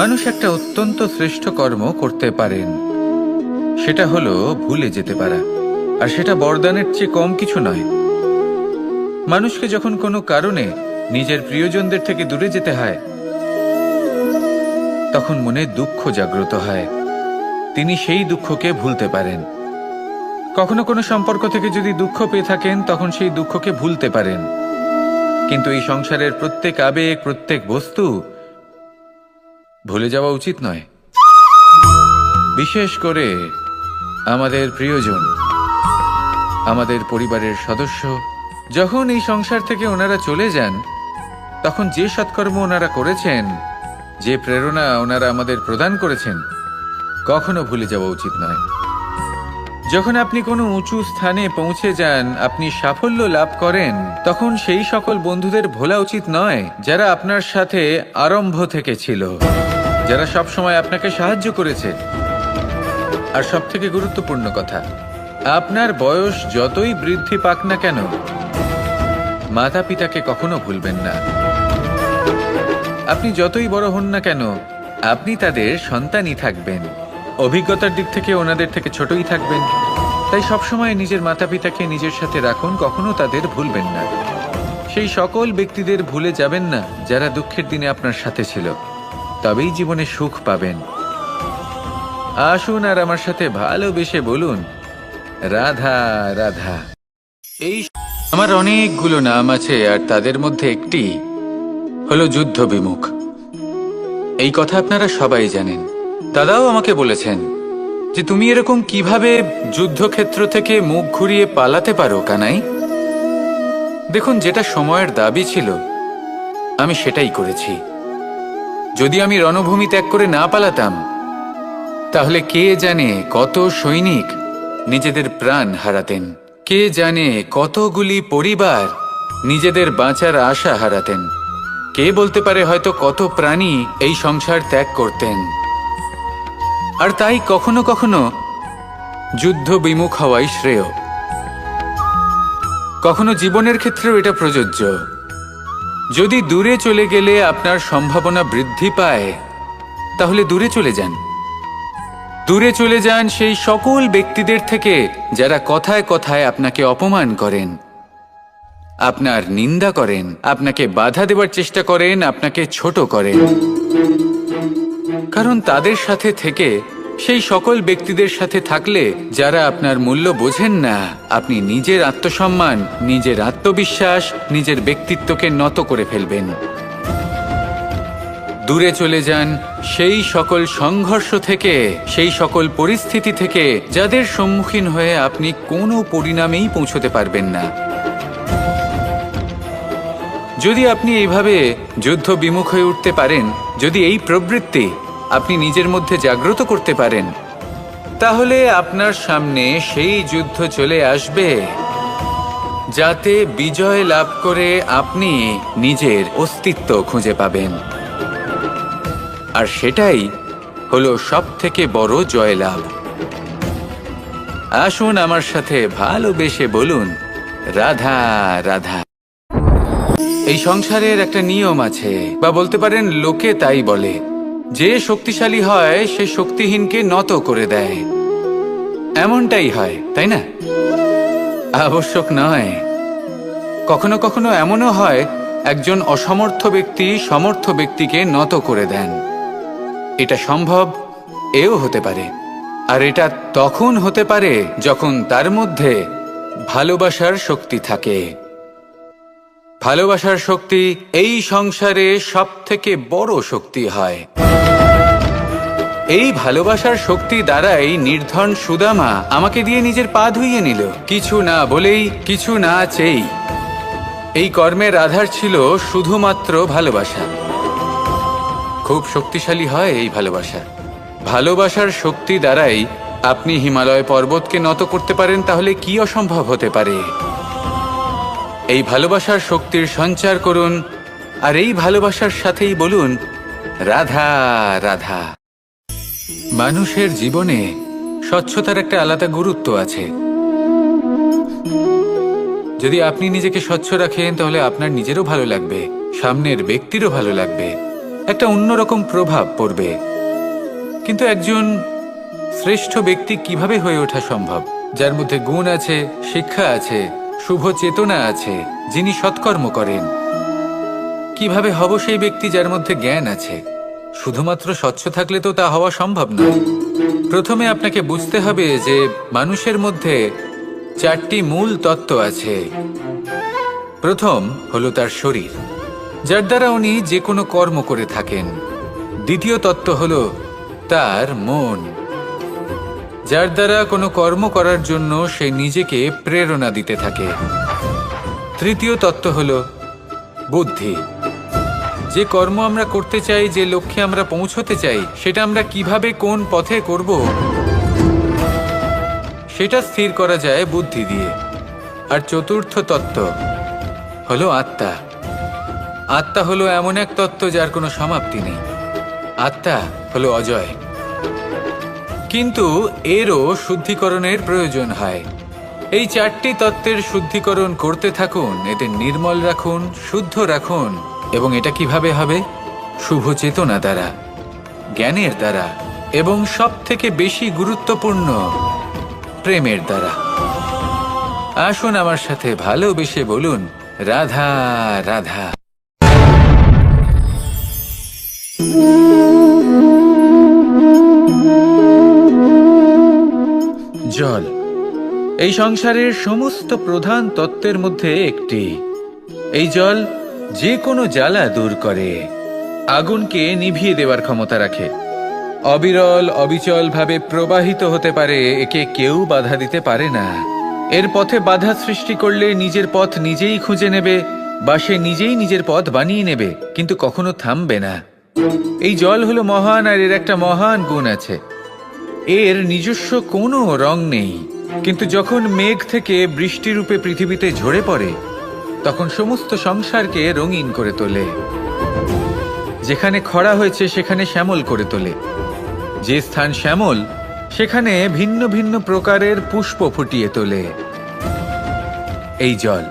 মানুষ একটা অত্যন্ত শ্রেষ্ঠ কর্ম করতে পারেন, সেটা হলো ভুলে যেতে পারা। আর সেটা বরদানের চেয়ে কম কিছু নয়। মানুষকে যখন কোনো কারণে নিজের প্রিয়জনদের থেকে দূরে যেতে হয়, তখন মনে দুঃখ জাগ্রত হয়। তিনি সেই দুঃখকে ভুলতে পারেন। কখনো কোনো সম্পর্ক থেকে যদি দুঃখ পেয়ে থাকেন, তখন সেই দুঃখকে ভুলতে পারেন। কিন্তু এই সংসারের প্রত্যেক আবেগ, প্রত্যেক বস্তু ভুলে যাওয়া উচিত নয়। বিশেষ করে আমাদের প্রিয়জন, আমাদের পরিবারের সদস্য। যখন এই সংসার থেকে ওনারা চলে যান, তখন যে সৎকর্ম ওনারা করেছেন, যে প্রেরণা ওনারা আমাদের প্রদান করেছেন, কখনো ভুলে যাওয়া উচিত নয়। যখন আপনি কোনো উঁচু স্থানে পৌঁছে যান, আপনি সাফল্য লাভ করেন, তখন সেই সকল বন্ধুদের ভোলা উচিত নয় যারা আপনার সাথে আরম্ভ থেকে ছিল, যারা সব সময় আপনাকে সাহায্য করেছে। আর সবথেকে গুরুত্বপূর্ণ কথা, আপনার বয়স যতই বৃদ্ধি পাক না কেন, মাতা পিতাকে কখনো ভুলবেন না। আপনি যতই বড় হন না কেন, আপনি তাদের সন্তানই থাকবেন। অভিজ্ঞতার দিক থেকে ওনাদের থেকে ছোটই থাকবেন। তাই সবসময় নিজের মাতা পিতাকে নিজের সাথে রাখুন, কখনো তাদের ভুলবেন না। সেই সকল ব্যক্তিদের ভুলে যাবেন না যারা দুঃখের দিনে আপনার সাথে ছিল, তবেই জীবনে সুখ পাবেন। আসুন আর আমার সাথে ভালোবেসে বলুন, রাধা রাধা। এই আমার অনেকগুলো নাম আছে, আর তাদের মধ্যে একটি হলো যুদ্ধ বিমুখ। এই কথা আপনারা সবাই জানেন। দাদাও আমাকে বলেছেন যে তুমি এরকম কিভাবে যুদ্ধক্ষেত্র থেকে মুখ ঘুরিয়ে পালাতে পারো কানাই। দেখুন, যেটা সময়ের দাবি ছিল আমি সেটাই করেছি। যদি আমি রণভূমি ত্যাগ করে না পালাতাম, তাহলে কে জানে কত সৈনিক নিজেদের প্রাণ হারাতেন, কে জানে কতগুলি পরিবার নিজেদের বাঁচার আশা হারাতেন, কে বলতে পারে হয়তো কত প্রাণী এই সংসার ত্যাগ করতেন। আর তাই কখনো কখনো যুদ্ধ বিমুখ হওয়াই শ্রেয়। কখনো জীবনের ক্ষেত্রেও এটা প্রযোজ্য। যদি দূরে চলে গেলে আপনার সম্ভাবনা বৃদ্ধি পায়, তাহলে দূরে চলে যান। দূরে চলে যান সেই সকল ব্যক্তিদের থেকে যারা কথায় কথায় আপনাকে অপমান করেন, আপনার নিন্দা করেন, আপনাকে বাধা দেবার চেষ্টা করেন, আপনাকে ছোট করেন। কারণ তাদের সাথে থেকে, সেই সকল ব্যক্তিদের সাথে থাকলে যারা আপনার মূল্য বোঝেন না, আপনি নিজের আত্মসম্মান, নিজের আত্মবিশ্বাস, নিজের ব্যক্তিত্বকে নত করে ফেলবেন। দূরে চলে যান সেই সকল সংঘর্ষ থেকে, সেই সকল পরিস্থিতি থেকে যাদের সম্মুখীন হয়ে আপনি কোনো পরিণামেই পৌঁছতে পারবেন না। যদি আপনি এইভাবে যুদ্ধ বিমুখ হয়ে উঠতে পারেন, যদি এই প্রবৃত্তি আপনি নিজের মধ্যে জাগ্রত করতে পারেন, তাহলে আপনার সামনে সেই যুদ্ধ চলে আসবে যাতে বিজয় লাভ করে আপনি নিজের অস্তিত্ব খুঁজে পাবেন। আর সেটাই হলো সবথেকে বড় জয়লাভ। আসুন আমার সাথে ভালোবেসে বলুন, রাধা রাধা। এই সংসারের একটা নিয়ম আছে, বা বলতে পারেন লোকে তাই বলে, যে শক্তিশালী হয় সে শক্তিহীনকে নত করে দেয়। এমনটাই হয়, তাই না? আবশ্যক নয়। কখনো কখনো এমনও হয় একজন অসমর্থ ব্যক্তি সমর্থ ব্যক্তিকে নত করে দেন। এটা সম্ভব, এও হতে পারে। আর এটা তখন হতে পারে যখন তার মধ্যে ভালোবাসার শক্তি থাকে। ভালোবাসার শক্তি এই সংসারে সবথেকে বড় শক্তি হয়। এই ভালোবাসার শক্তি দ্বারাই নির্ধন সুদামা আমাকে দিয়ে নিজের পা ধুইয়ে নিল, কিছু না বলেই, কিছু না চেয়েই। এই কর্মের আধার ছিল শুধুমাত্র ভালোবাসা। খুব শক্তিশালী হয় এই ভালোবাসা। ভালোবাসার শক্তি দ্বারাই আপনি হিমালয় পর্বতকে নত করতে পারেন, তাহলে কি অসম্ভব হতে পারে? এই ভালোবাসার শক্তির সঞ্চার করুন, আর এই ভালোবাসার সাথেই বলুন, রাধা রাধা। মানুষের জীবনে স্বচ্ছতার একটা আলাদা গুরুত্ব আছে। যদি আপনি নিজেকে স্বচ্ছ রাখেন, তাহলে আপনার নিজেরও ভালো লাগবে, সামনের ব্যক্তিরও ভালো লাগবে। একটা অন্যরকম প্রভাব পড়বে। কিন্তু একজন শ্রেষ্ঠ ব্যক্তি কিভাবে হয়ে ওঠা সম্ভব? যার মধ্যে গুণ আছে, শিক্ষা আছে, শুভ চেতনা আছে, যিনি সৎকর্ম করেন। কিভাবে হব সেই ব্যক্তি যার মধ্যে জ্ঞান আছে? শুধুমাত্র স্বচ্ছ থাকলে তো তা হওয়া সম্ভব নয়। প্রথমে আপনাকে বুঝতে হবে যে মানুষের মধ্যে 4টি মূল তত্ত্ব আছে। প্রথম হলো তার শরীর, যার দ্বারা উনি যে কোনো কর্ম করে থাকেন। দ্বিতীয় তত্ত্ব হলো তার মন, যার দ্বারা কোনো কর্ম করার জন্য সে নিজেকে প্রেরণা দিতে থাকে। তৃতীয় তত্ত্ব হলো বুদ্ধি, যে কর্ম আমরা করতে চাই, যে লক্ষ্যে আমরা পৌঁছতে চাই, সেটা আমরা কিভাবে কোন পথে করব সেটা স্থির করা যায় বুদ্ধি দিয়ে। আর চতুর্থ তত্ত্ব হলো আত্মা। আত্মা হলো এমন এক তত্ত্ব যার কোনো সমাপ্তি নেই। আত্মা হলো অজয়। কিন্তু এরও শুদ্ধিকরণের প্রয়োজন হয়। এই 4টি তত্ত্বের শুদ্ধিকরণ করতে থাকুন, এদের নির্মল রাখুন, শুদ্ধ রাখুন। এবং এটা কিভাবে হবে? শুভ চেতনা দ্বারা, জ্ঞানের দ্বারা, এবং সব থেকে বেশি গুরুত্বপূর্ণ প্রেমের দ্বারা। আসুন আমার সাথে ভালোবেসে বলুন, রাধা রাধা। জল এই সংসারের সমস্ত প্রধান তত্ত্বের মধ্যে একটি। এই জল যে কোনো জ্বালা দূর করে, আগুনকে নিভিয়ে দেওয়ার ক্ষমতা রাখে, অবিরল অবিচল ভাবে প্রবাহিত হতে পারে, একে কেউ বাধা দিতে পারে না। এর পথে বাধা সৃষ্টি করলে নিজের পথ নিজেই খুঁজে নেবে, বা সে নিজেই নিজের পথ বানিয়ে নেবে, কিন্তু কখনো থামবে না। এই জল হলো মহান, আর এর একটা মহান গুণ আছে, এর নিজস্ব কোনো রং নেই। কিন্তু যখন মেঘ থেকে বৃষ্টিরূপে পৃথিবীতে ঝরে পড়ে, তখন সমস্ত সংসারকে রঙিন করে তোলে। যেখানে খরা হয়েছে সেখানে শ্যামল করে তোলে। যে স্থান শ্যামল, সেখানে ভিন্ন ভিন্ন প্রকারের পুষ্প ফুটিয়ে তোলে। এই জল,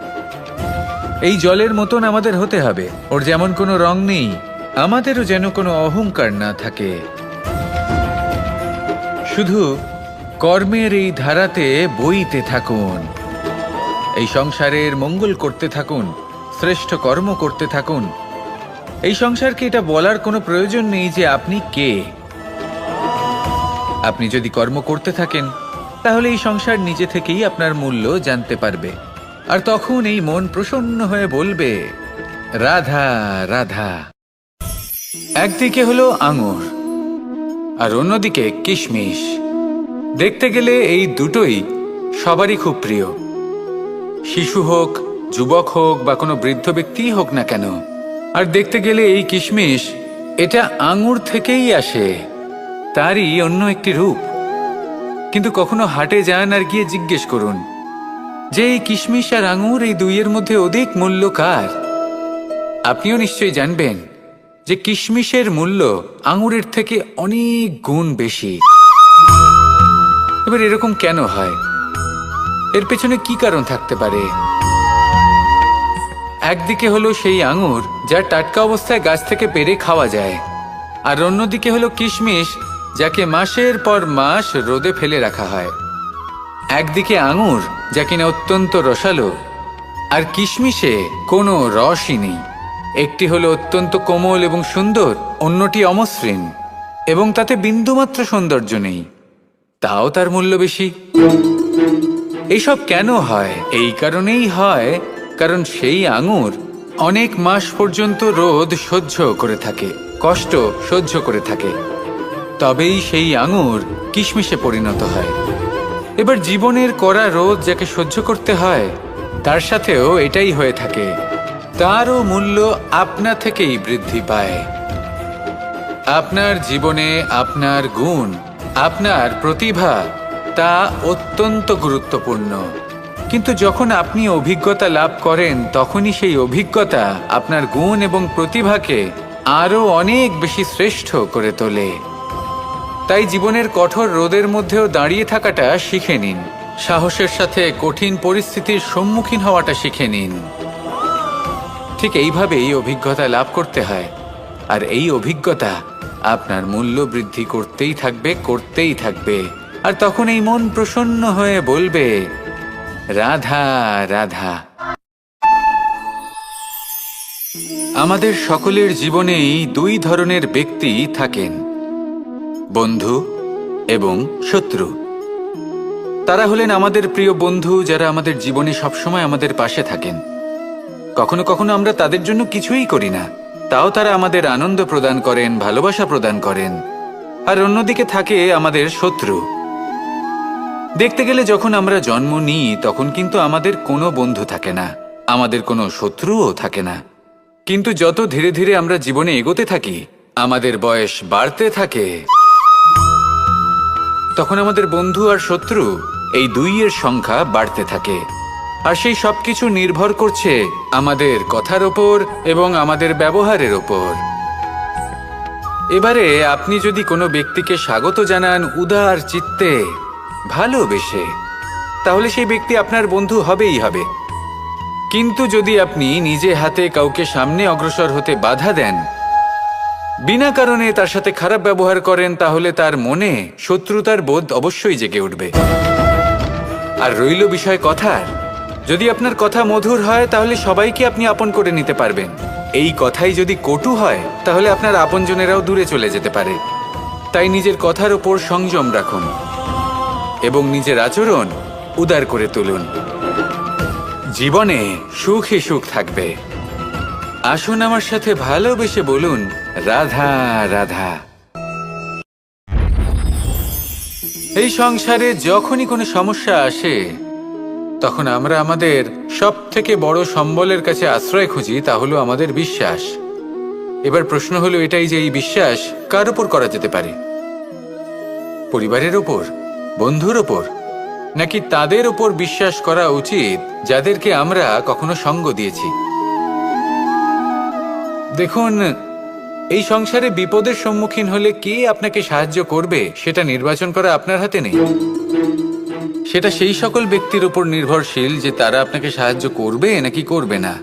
এই জলের মতন আমাদের হতে হবে। ওর যেমন কোনো রং নেই, আমাদেরও যেন কোনো অহংকার না থাকে। শুধু কর্মের এই ধারাতে বইতে থাকুন, এই সংসারের মঙ্গল করতে থাকুন, শ্রেষ্ঠ কর্ম করতে থাকুন। এই সংসারকে এটা বলার কোনো প্রয়োজন নেই যে আপনি কে। আপনি যদি কর্ম করতে থাকেন, তাহলে এই সংসার নিজে থেকেই আপনার মূল্য জানতে পারবে। আর তখন এই মন প্রসন্ন হয়ে বলবে, রাধা রাধা। একদিকে হলো আঙুর, আর অন্যদিকে কিশমিশ। দেখতে গেলে এই দুটোই সবারই খুব প্রিয়। শিশু হোক, যুবক হোক, বা কোনো বৃদ্ধ ব্যক্তিই হোক না কেন। আর দেখতে গেলে এই কিশমিশ, এটা আঙুর থেকেই আসে, তারই অন্য একটি রূপ। কিন্তু কখনো হাটে যান আর গিয়ে জিজ্ঞেস করুন যে এই কিশমিশ আর আঙুর, এই দুইয়ের মধ্যে অধিক মূল্য কার? আপনিও নিশ্চয়ই জানবেন যে কিশমিশের মূল্য আঙুরের থেকে অনেক গুণ বেশি। এবার এরকম কেন হয়? এর পেছনে কি কারণ থাকতে পারে? একদিকে হলো সেই আঙুর যা টাটকা অবস্থায় গাছ থেকে পেড়ে খাওয়া যায়, আর অন্যদিকে হলো কিশমিশ যাকে মাসের পর মাস রোদে ফেলে রাখা হয়। একদিকে আঙুর যা কিনা অত্যন্ত রসালো, আর কিশমিশে কোনো রসই নেই। একটি হলো অত্যন্ত কোমল এবং সুন্দর, অন্যটি অমসৃণ এবং তাতে বিন্দুমাত্র সৌন্দর্য নেই, তাও তার মূল্য বেশি। এইসব কেন হয়? এই কারণেই হয় কারণ সেই আঙুর অনেক মাস পর্যন্ত রোদ সহ্য করে থাকে, কষ্ট সহ্য করে থাকে, তবেই সেই আঙুর কিশমিশে পরিণত হয়। এবার জীবনের কড়া রোদ যাকে সহ্য করতে হয়, তার সাথেও এটাই হয়ে থাকে। তারও মূল্য আপনা থেকেই বৃদ্ধি পায়। আপনার জীবনে আপনার গুণ, আপনার প্রতিভা, তা অত্যন্ত গুরুত্বপূর্ণ। কিন্তু যখন আপনি অভিজ্ঞতা লাভ করেন, তখনই সেই অভিজ্ঞতা আপনার গুণ এবং প্রতিভাকে আরও অনেক বেশি শ্রেষ্ঠ করে তোলে। তাই জীবনের কঠোর রোদের মধ্যেও দাঁড়িয়ে থাকাটা শিখে নিন, সাহসের সাথে কঠিন পরিস্থিতির সম্মুখীন হওয়াটা শিখে নিন। ঠিক এইভাবেই অভিজ্ঞতা লাভ করতে হয়। আর এই অভিজ্ঞতা আপনার মূল্য বৃদ্ধি করতেই থাকবে। আর তখন এই মন প্রসন্ন হয়ে বলবে, রাধা রাধা। আমাদের সকলের জীবনেই দুই ধরনের ব্যক্তি থাকেন, বন্ধু এবং শত্রু। তারা হলেন আমাদের প্রিয় বন্ধু, যারা আমাদের জীবনে সবসময় আমাদের পাশে থাকেন। কখনো কখনো আমরা তাদের জন্য কিছুই করি না, তাও তারা আমাদের আনন্দ প্রদান করেন, ভালোবাসা প্রদান করেন। আর অন্যদিকে থাকে আমাদের শত্রু। দেখতে গেলে যখন আমরা জন্ম নিই তখন কিন্তু আমাদের কোনো বন্ধু থাকে না, আমাদের কোনো শত্রুও থাকে না। কিন্তু যত ধীরে ধীরে আমরা জীবনে এগোতে থাকি, আমাদের বয়স বাড়তে থাকে, তখন আমাদের বন্ধু আর শত্রু এই দুইয়ের সংখ্যা বাড়তে থাকে। আর সেই সবকিছু নির্ভর করছে আমাদের কথার ওপর এবং আমাদের ব্যবহারের ওপর। এবারে আপনি যদি কোনো ব্যক্তিকে স্বাগত জানান উদার চিত্তে, ভালোবেসে, তাহলে সেই ব্যক্তি আপনার বন্ধু হবেই হবে। কিন্তু যদি আপনি নিজে হাতে কাউকে সামনে অগ্রসর হতে বাধা দেন, বিনা কারণে তার সাথে খারাপ ব্যবহার করেন, তাহলে তার মনে শত্রুতার বোধ অবশ্যই জেগে উঠবে। আর রইল বিষয় কথার, যদি আপনার কথা মধুর হয় তাহলে সবাইকে আপনি আপন করে নিতে পারবেন। এই কথাই যদি কটু হয় তাহলে আপনার আপনজনেরাও দূরে চলে যেতে পারে। তাই নিজের কথার ওপর সংযম রাখুন এবং নিজের আচরণ উদার করে তুলুন। জীবনে সুখই সুখ থাকবে। আসুন আমার সাথে ভালোবেসে বলুন, রাধা রাধা। এই সংসারে যখনই কোনো সমস্যা আসে তখন আমরা আমাদের সব থেকে বড় সম্বলের কাছে আশ্রয় খুঁজি, তা হলো আমাদের বিশ্বাস। এবার প্রশ্ন হলো এটাই যে এই বিশ্বাস কার উপর করা যেতে পারে? পরিবারের ওপর, বন্ধুর ওপর, নাকি তাদের ওপর বিশ্বাস করা উচিত যাদেরকে আমরা কখনো সঙ্গ দিয়েছি? দেখুন, এই সংসারে বিপদের সম্মুখীন হলে কে আপনাকে সাহায্য করবে সেটা নির্বাচন করা আপনার হাতে নেই। সেটা সেই সকল ব্যক্তির উপর নির্ভরশীল যে তারা আপনাকে সাহায্য করবে নাকি করবে না।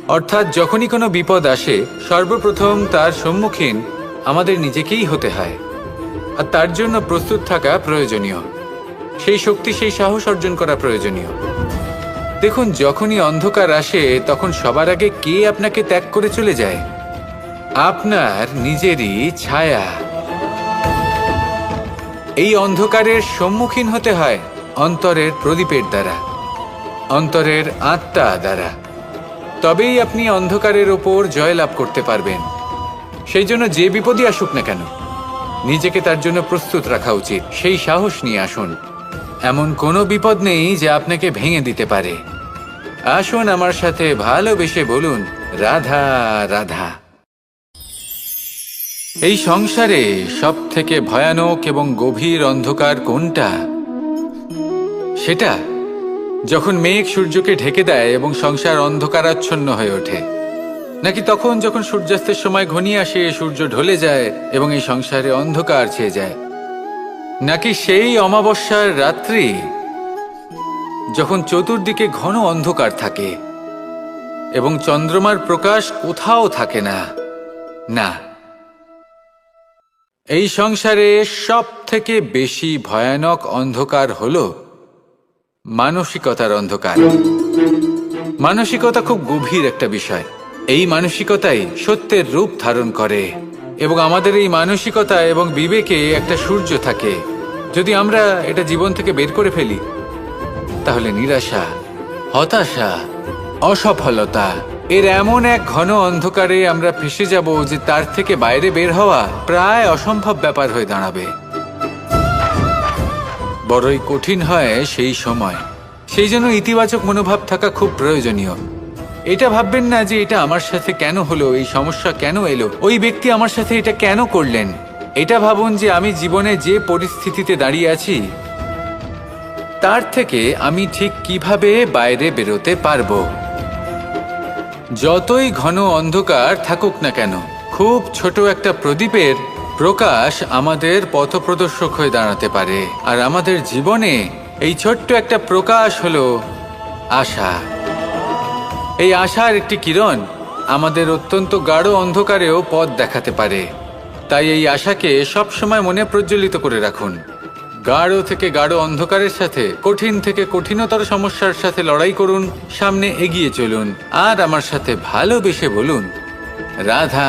অর্থাৎ যখনই কোনো বিপদ আসে সর্বপ্রথম তার সম্মুখীন আমাদের নিজেকেই হতে হয়। আর তার জন্য প্রস্তুত থাকা প্রয়োজনীয়, সেই শক্তি, সেই সাহস অর্জন করা প্রয়োজনীয়। দেখুন, যখনই অন্ধকার আসে তখন সবার আগে কে আপনাকে ত্যাগ করে চলে যায়? আপনার নিজেরই ছায়া। এই অন্ধকারের সম্মুখীন হতে হয় অন্তরের প্রদীপের দ্বারা, অন্তরের আত্মা দ্বারা। তবেই আপনি অন্ধকারের ওপর জয়লাভ করতে পারবেন। সেই জন্য যে বিপদই আসুক না কেন, নিজেকে তার জন্য প্রস্তুত রাখা উচিত। সেই সাহস নিয়ে আসুন। এমন কোনো বিপদ নেই যা আপনাকে ভেঙে দিতে পারে। আসুন আমার সাথে ভালোবেসে বলুন, রাধা রাধা। এই সংসারে সব থেকে ভয়ানক এবং গভীর অন্ধকার কোনটা? সেটা যখন মেঘ সূর্যকে ঢেকে দেয় এবং সংসার অন্ধকারাচ্ছন্ন হয়ে ওঠে, নাকি তখন যখন সূর্যাস্তের সময় ঘনিয়ে আসে, সূর্য ঢলে যায় এবং এই সংসারে অন্ধকার ছেয়ে যায়, নাকি সেই অমাবস্যার রাত্রি যখন চতুর্দিকে ঘন অন্ধকার থাকে এবং চন্দ্রমার প্রকাশ কোথাও থাকে না? না, এই সংসারে সব থেকে বেশি ভয়ানক অন্ধকার হলো মানসিকতার অন্ধকার। মানসিকতা খুব গভীর একটা বিষয়। এই মানসিকতাই সত্যের রূপ ধারণ করে এবং আমাদের এই মানসিকতা এবং বিবেকে একটা সূর্য থাকে। যদি আমরা এটা জীবন থেকে বের করে ফেলি তাহলে নিরাশা, হতাশা, অসফলতা এর এমন এক ঘন অন্ধকারে আমরা ফেসে যাব যে তার থেকে বাইরে বের হওয়া প্রায় অসম্ভব ব্যাপার হয়ে দাঁড়াবে। বড়ই কঠিন হয় সেই সময়। সেই জন্য ইতিবাচক মনোভাব থাকা খুব প্রয়োজনীয়। এটা ভাববেন না যে এটা আমার সাথে কেন হলো, এই সমস্যা কেন এলো, ওই ব্যক্তি আমার সাথে এটা কেন করলেন। এটা ভাবুন যে আমি জীবনে যে পরিস্থিতিতে দাঁড়িয়ে আছি তার থেকে আমি ঠিক কিভাবে বাইরে বেরোতে পারবো। যতই ঘন অন্ধকার থাকুক না কেন, খুব ছোট একটা প্রদীপের প্রকাশ আমাদের পথপ্রদর্শক হয়ে দাঁড়াতে পারে। আর আমাদের জীবনে এই ছোট্ট একটা প্রকাশ হলো আশা। এই আশার একটি কিরণ আমাদের অত্যন্ত গাঢ় অন্ধকারেও পথ দেখাতে পারে। তাই এই আশাকে সবসময় মনে প্রজ্বলিত করে রাখুন। গাঢ় থেকে গাঢ় অন্ধকারের সাথে, কঠিন থেকে কঠিনতর সমস্যার সাথে লড়াই করুন, সামনে এগিয়ে চলুন, আর আমার সাথে ভালোবেসে বলুন, রাধা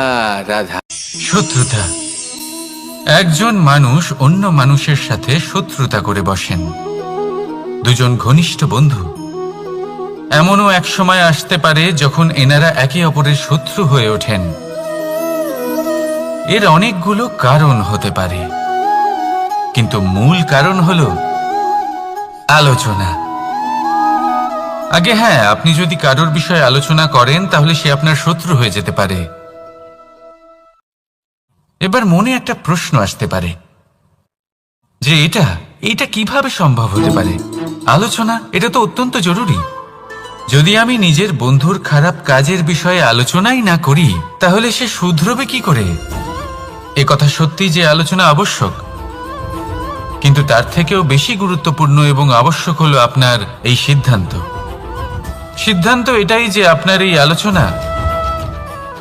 রাধা। শত্রুতা। একজন মানুষ অন্য মানুষের সাথে শত্রুতা করে বসেন। দুজন ঘনিষ্ঠ বন্ধু, এমনও এক সময় আসতে পারে যখন এনারা একে অপরের শত্রু হয়ে ওঠেন। এর অনেকগুলো কারণ হতে পারে, কিন্তু মূল কারণ হলো আলোচনা। আগে হ্যাঁ, আপনি যদি কারোর বিষয়ে আলোচনা করেন তাহলে সে আপনার শত্রু হয়ে যেতে পারে। এবার মনে একটা প্রশ্ন আসতে পারে যে এটা কিভাবে সম্ভব হতে পারে? আলোচনা, এটা তো অত্যন্ত জরুরি। যদি আমি নিজের বন্ধুর খারাপ কাজের বিষয়ে আলোচনাই না করি তাহলে সে শুধরবে কি করে? এ কথা সত্যি যে আলোচনা আবশ্যক, কিন্তু তার থেকেও বেশি গুরুত্বপূর্ণ এবং আবশ্যক হলো আপনার এই সিদ্ধান্ত এটাই যে আপনার এই আলোচনা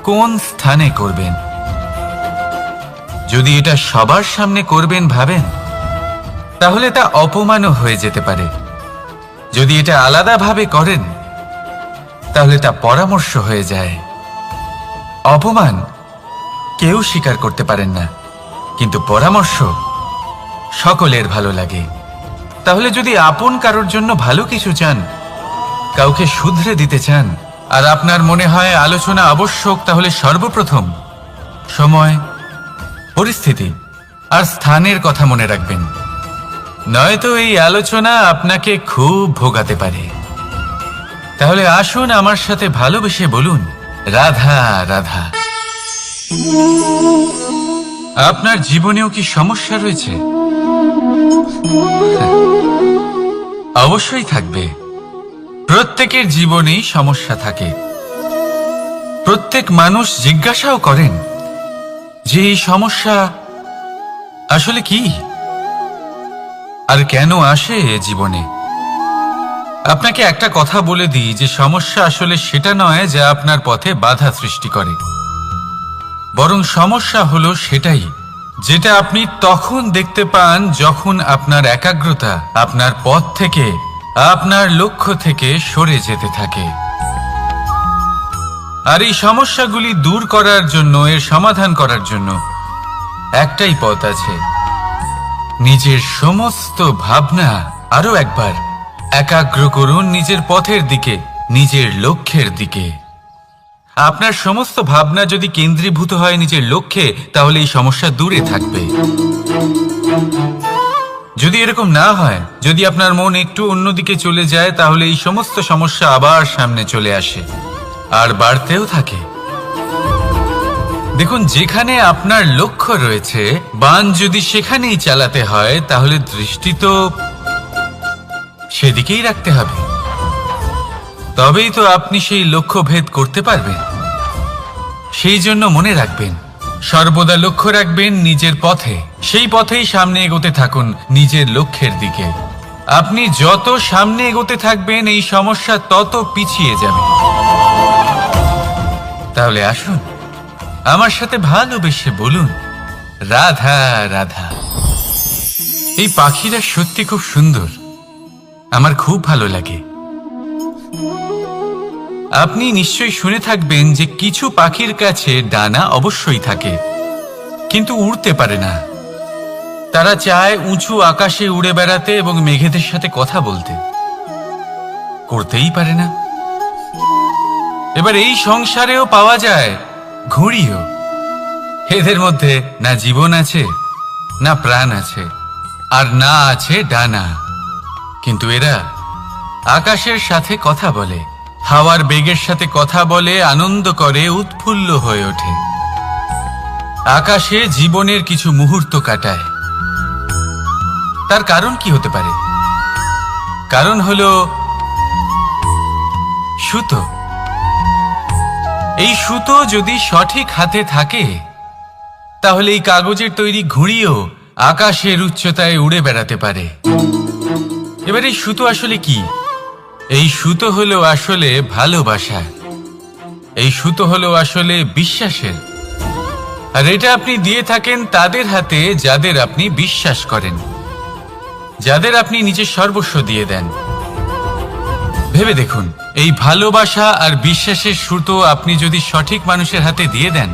কোন স্থানে করবেন। যদি এটা সবার সামনে করবেন ভাবেন, তাহলে তা অপমানও হয়ে যেতে পারে। যদি এটা আলাদাভাবে করেন তাহলে তা পরামর্শ হয়ে যায়। অপমান কেউ স্বীকার করতে পারেন না, কিন্তু পরামর্শ সকলের ভালো লাগে। তাহলে যদি আপন কারোর জন্য ভালো কিছু চান, কাউকে শুধরে দিতে চান, আর আপনার মনে হয় আলোচনা আবশ্যক, তাহলে সর্বপ্রথম সময়, পরিস্থিতি আর স্থানের কথা মনে রাখবেন। নয়তো এই আলোচনা আপনাকে খুব ভোগাতে পারে। তাহলে আসুন আমার সাথে ভালোবেসে বলুন, রাধা রাধা। আপনার জীবনেও কি সমস্যা রয়েছে? অবশ্যই থাকবে। প্রত্যেকের জীবনেই সমস্যা থাকে। প্রত্যেক মানুষ জিজ্ঞাসাও করেন যে এই সমস্যা আসলে কি আর কেন আসে জীবনে। আপনাকে একটা কথা বলে দিই যে সমস্যা আসলে সেটা নয় যা আপনার পথে বাধা সৃষ্টি করে, বরং সমস্যা হলো সেটাই যেটা আপনি তখন দেখতে পান যখন আপনার একাগ্রতা আপনার পথ থেকে, আপনার লক্ষ্য থেকে সরে যেতে থাকে। আর এই সমস্যাগুলি দূর করার জন্য, এর সমাধান করার জন্য একটাই পথ আছে। নিজের সমস্ত ভাবনা আরো একবার একাগ্র করুন নিজের পথের দিকে, নিজের লক্ষ্যের দিকে। আপনার সমস্ত ভাবনা যদি কেন্দ্রীভূত হয় নিজের লক্ষ্যে, তাহলে এই সমস্যা দূরে থাকবে। যদি এরকম না হয়, যদি আপনার মন একটু অন্যদিকে চলে যায়, তাহলে এই সমস্ত সমস্যা আবার সামনে চলে আসে আর বাড়তেও থাকে। দেখুন, যেখানে আপনার লক্ষ্য রয়েছে, বান যদি সেখানেই চালাতে হয়, তাহলে দৃষ্টি তো সেদিকেই রাখতে হবে। তবেই তো আপনি সেই লক্ষ্য ভেদ করতে পারবেন। সেই জন্য মনে রাখবেন, সর্বদা লক্ষ্য রাখবেন নিজের পথে, সেই পথেই সামনে এগোতে থাকুন নিজের লক্ষ্যের দিকে। আপনি যত সামনে এগোতে থাকবেন এই সমস্যা তত পিছিয়ে যাবে। তাহলে আসুন আমার সাথে ভালোবেসে বলুন, রাধা রাধা। এই পাখিরা সত্যি খুব সুন্দর, আমার খুব ভালো লাগে। আপনি নিশ্চয়ই শুনে থাকবেন যে কিছু পাখির কাছে ডানা অবশ্যই থাকে, কিন্তু উড়তে পারে না। তারা চায় উঁচু আকাশে উড়ে বেড়াতে এবং মেঘেদের সাথে কথা বলতে, করতেই পারে না। এবার এই সংসারেও পাওয়া যায় ঘুড়িও। এদের মধ্যে না জীবন আছে, না প্রাণ আছে, আর না আছে ডানা, কিন্তু এরা আকাশের সাথে কথা বলে, হাওয়ার বেগের সাথে কথা বলে, আনন্দ করে, উৎফুল্ল হয়ে ওঠে। আকাশে জীবনের কিছু মুহূর্ত কাটায়। তার কারণ কি হতে পারে? কারণ হলো সুতো। এই সুতো যদি সঠিক হাতে থাকে, তাহলে এই কাগজের তৈরি ঘুড়িও আকাশের উচ্চতায় উড়ে বেড়াতে পারে। এবার এই সুতো আসলে কি? এই সুতো হলো আসলে ভালোবাসা। এই সুতো হলো আসলে বিশ্বাসের, আর এটা আপনি দিয়ে থাকেন তাদের হাতে যাদের আপনি বিশ্বাস করেন, যাদের আপনি নিজের সর্বস্ব দিয়ে দেন। ভেবে দেখুন, এই ভালোবাসা আর বিশ্বাসের সুতো আপনি যদি সঠিক মানুষের হাতে দিয়ে দেন,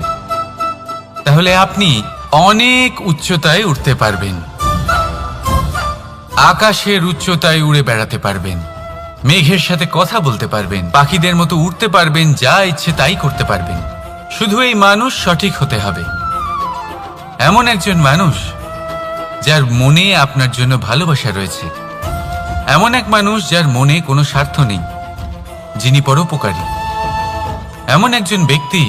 তাহলে আপনি অনেক উচ্চতায় উঠতে পারবেন, আকাশের উচ্চতায় উড়ে বেড়াতে পারবেন, মেঘের সাথে কথা বলতে পারবেন, পাখিদের মতো উড়তে পারবেন, যা ইচ্ছে তাই করতে পারবেন। শুধু এই মানুষ সঠিক হতে হবে, এমন একজন মানুষ যার মনে আপনার জন্য ভালোবাসা রয়েছে, এমন এক মানুষ যার মনে কোনো স্বার্থ নেই, যিনি পরোপকারী, এমন একজন ব্যক্তি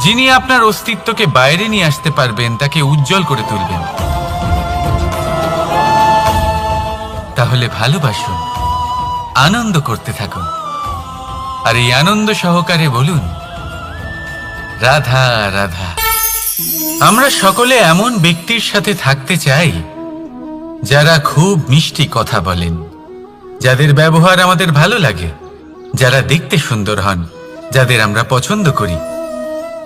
যিনি আপনার অস্তিত্বকে বাইরে নিয়ে আসতে পারবেন, তাকে উজ্জ্বল করে তুলবেন। তাহলে ভালোবাসুন, আনন্দ করতে থাকুন, আর এই আনন্দ সহকারে বলুন, রাধা রাধা। আমরা সকলে এমন ব্যক্তির সাথে থাকতে চাই যারা খুব মিষ্টি কথা বলেন, যাদের ব্যবহার আমাদের ভালো লাগে, যারা দেখতে সুন্দর হন, যাদের আমরা পছন্দ করি।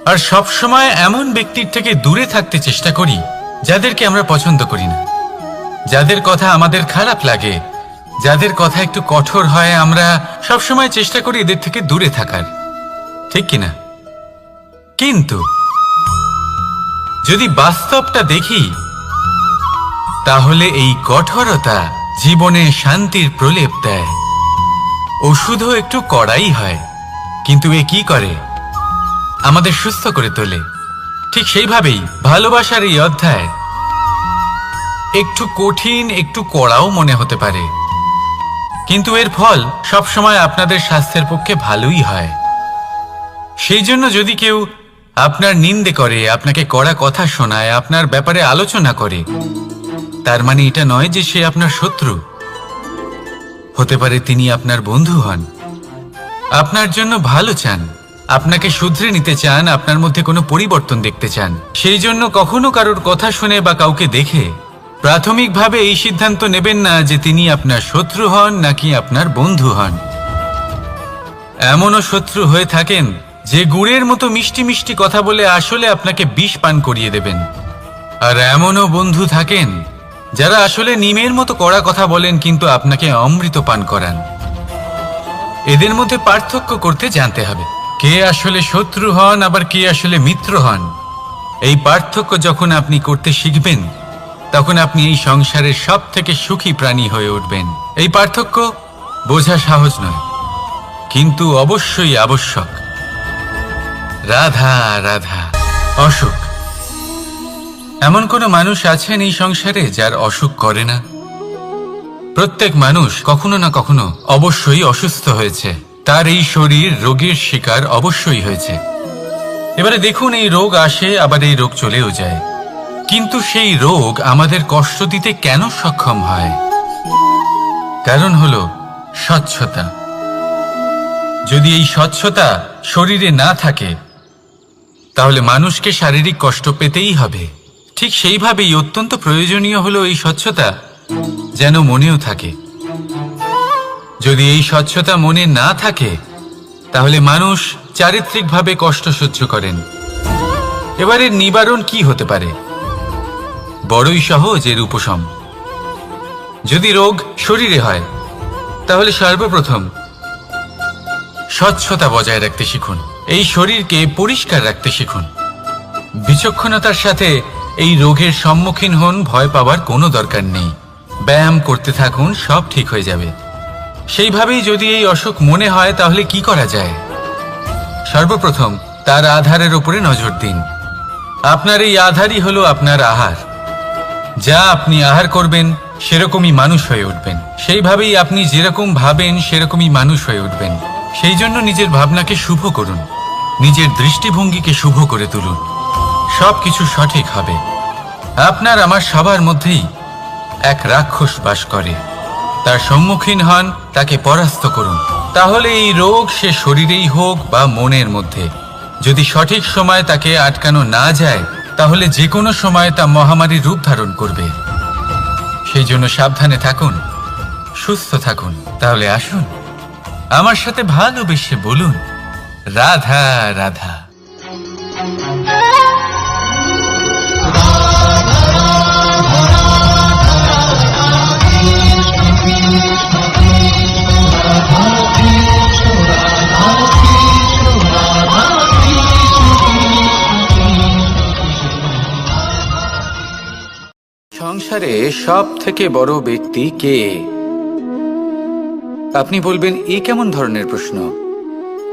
আর সব সময় এমন ব্যক্তির থেকে দূরে থাকতে চেষ্টা করি যাদেরকে আমরা পছন্দ করি না, যাদের কথা আমাদের খারাপ লাগে, যাদের কথা একটু কঠোর হয়। আমরা সব সময় চেষ্টা করি এদের থেকে দূরে থাকার, ঠিক কিনা? কিন্তু যদি বাস্তবটা দেখি, তাহলে এই কঠোরতা জীবনে শান্তির প্রলেপ দেয়। ওষুধও একটু কড়াই হয়, কিন্তু এ কি করে? আমাদের সুস্থ করে তোলে। ঠিক সেইভাবেই ভালোবাসার এই অধ্যায় একটু কঠিন, একটু কড়াও মনে হতে পারে, কিন্তু এর ফল সবসময় আপনাদের স্বাস্থ্যের পক্ষে ভালোই হয়। সেই জন্য যদি কেউ আপনার নিন্দে করে, আপনাকে কড়া কথা শোনায়, আপনার ব্যাপারে আলোচনা করে, তার মানে এটা নয় যে সে আপনার শত্রু। হতে পারে তিনি আপনার বন্ধু হন, আপনার জন্য ভালো চান, আপনাকে শুধরে নিতে চান, আপনার মধ্যে কোনো পরিবর্তন দেখতে চান। সেই জন্য কখনো কারোর কথা শুনে বা কাউকে দেখে প্রাথমিকভাবে এই সিদ্ধান্ত নেবেন না যে তিনি আপনার শত্রু হন নাকি আপনার বন্ধু হন। এমনও শত্রু হয়ে থাকেন যে গুড়ের মতো মিষ্টি মিষ্টি কথা বলে আসলে আপনাকে বিষ পান করিয়ে দেবেন, আর এমনও বন্ধু থাকেন যারা আসলে নিমের মতো কড়া কথা বলেন কিন্তু আপনাকে অমৃত পান করান। এদের মধ্যে পার্থক্য করতে জানতে হবে, কে আসলে শত্রু হন আবার কে আসলে মিত্র হন। এই পার্থক্য যখন আপনি করতে শিখবেন, তখন আপনি এই সংসারের সব থেকে সুখী প্রাণী হয়ে উঠবেন। এই পার্থক্য বোঝা সহজ নয়, কিন্তু অবশ্যই আবশ্যক। রাধা রাধা। অসুখ। এমন কোনো মানুষ আছেন এই সংসারে যার অসুখ করে না? প্রত্যেক মানুষ কখনো না কখনো অবশ্যই অসুস্থ হয়েছে, তার এই শরীর রোগের শিকার অবশ্যই হয়েছে। এবারে দেখুন, এই রোগ আসে, আবার এই রোগ চলেও যায়, কিন্তু সেই রোগ আমাদের কষ্ট দিতে কেন সক্ষম হয়? কারণ হলো স্বচ্ছতা। যদি এই স্বচ্ছতা শরীরে না থাকে, তাহলে মানুষকে শারীরিক কষ্ট পেতেই হবে। ঠিক সেইভাবেই অত্যন্ত প্রয়োজনীয় হলো এই স্বচ্ছতা যেন মনেও থাকে। যদি এই স্বচ্ছতা মনে না থাকে, তাহলে মানুষ চারিত্রিকভাবে কষ্ট সহ্য করেন। এবারে নিবারণ কি হতে পারে? বড়ই সহজ এর উপশম। যদি রোগ শরীরে হয়, তাহলে সর্বপ্রথম স্বচ্ছতা বজায় রাখতে শিখুন, এই শরীরকে পরিষ্কার রাখতে শিখুন। বিচক্ষণতার সাথে এই রোগের সম্মুখীন হন, ভয় পাওয়ার কোনো দরকার নেই। ব্যায়াম করতে থাকুন, সব ঠিক হয়ে যাবে। সেইভাবেই যদি এই অসুখ মনে হয়, তাহলে কি করা যায়? সর্বপ্রথম তার আধারের উপরে নজর দিন। আপনার এই আধারই হলো আপনার আহার। যা আপনি আহার করবেন, সেরকমই মানুষ হয়ে উঠবেন। সেইভাবেই আপনি যেরকম ভাবেন, সেরকমই মানুষ হয়ে উঠবেন। সেই জন্য নিজের ভাবনাকে শুভ করুন, নিজের দৃষ্টিভঙ্গিকে শুভ করে তুলুন, সব কিছু সঠিক হবে। আপনার আমার সবার মধ্যেই এক রাক্ষস বাস করে, তার সম্মুখীন হন, তাকে পরাস্ত করুন। তাহলে এই রোগ সে শরীরেই হোক বা মনের মধ্যে, যদি সঠিক সময় তাকে আটকানো না যায়, তাহলে যে কোনো সময় তা মহামারীর রূপ ধারণ করবে। সেই জন্য সাবধানে থাকুন, সুস্থ থাকুন। তাহলে আসুন, আমার সাথে ভালোবেসে বলুন, রাধা রাধা। সংসারে সব থেকে বড় ব্যক্তি কে? আপনি বলবেন এ কেমন ধরনের প্রশ্ন,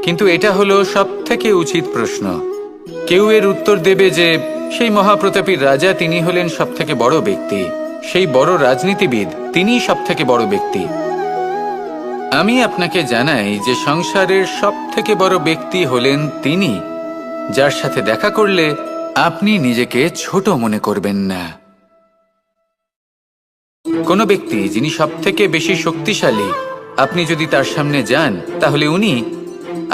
কিন্তু এটা হলো সব থেকে উচিত প্রশ্ন। কেউ এর উত্তর দেবে যে সেই মহাপ্রতাপী রাজা তিনি হলেন সব থেকে বড় ব্যক্তি, সেই বড় রাজনীতিবিদ তিনিই সব থেকে বড় ব্যক্তি। আমি আপনাকে জানাই যে সংসারের সব থেকে বড় ব্যক্তি হলেন তিনি যার সাথে দেখা করলে আপনি নিজেকে ছোট মনে করবেন না। কোনো ব্যক্তি যিনি সব থেকে বেশি শক্তিশালী, আপনি যদি তার সামনে যান তাহলে উনি